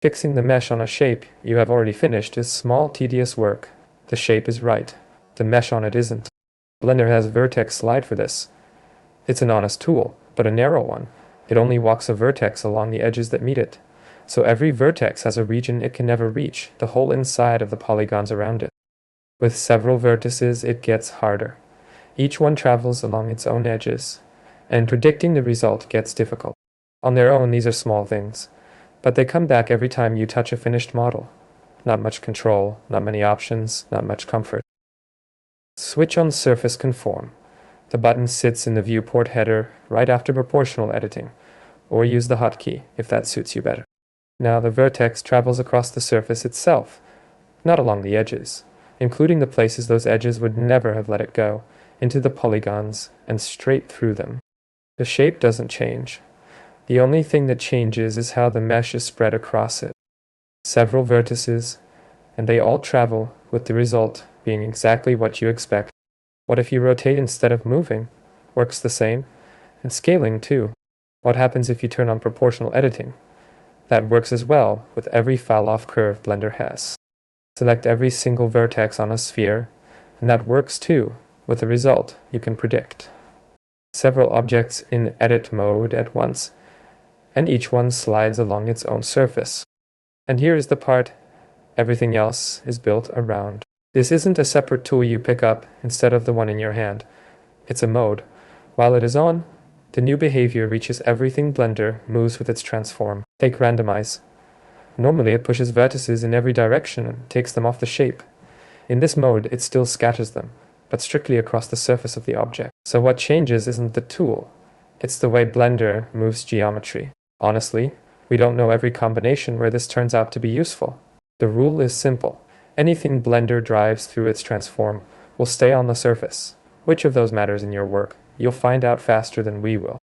Fixing the mesh on a shape you have already finished is small, tedious work. The shape is right. The mesh on it isn't. Blender has Vertex Slide for this. It's an honest tool, but a narrow one. It only walks a vertex along the edges that meet it. So every vertex has a region it can never reach, the whole inside of the polygons around it. With several vertices, it gets harder. Each one travels along its own edges, and predicting the result gets difficult. On their own, these are small things, but they come back every time you touch a finished model. Not much control, not many options, not much comfort. Switch on Surface Conform. The button sits in the viewport header right after proportional editing, or use the hotkey if that suits you better. Now the vertex travels across the surface itself, not along the edges, including the places those edges would never have let it go, into the polygons and straight through them. The shape doesn't change. The only thing that changes is how the mesh is spread across it. Several vertices, and they all travel, with the result being exactly what you expect. What if you rotate instead of moving? Works the same. And scaling too. What happens if you turn on proportional editing? That works as well with every fall-off curve Blender has. Select every single vertex on a sphere, and that works too, with a result you can predict. Several objects in edit mode at once, and each one slides along its own surface. And here is the part everything else is built around. This isn't a separate tool you pick up instead of the one in your hand. It's a mode. While it is on, the new behavior reaches everything Blender moves with its transform. Take randomize. Normally it pushes vertices in every direction and takes them off the shape. In this mode, it still scatters them, but strictly across the surface of the object. So what changes isn't the tool, it's the way Blender moves geometry. Honestly, we don't know every combination where this turns out to be useful. The rule is simple. Anything Blender drives through its transform will stay on the surface. Which of those matters in your work? You'll find out faster than we will.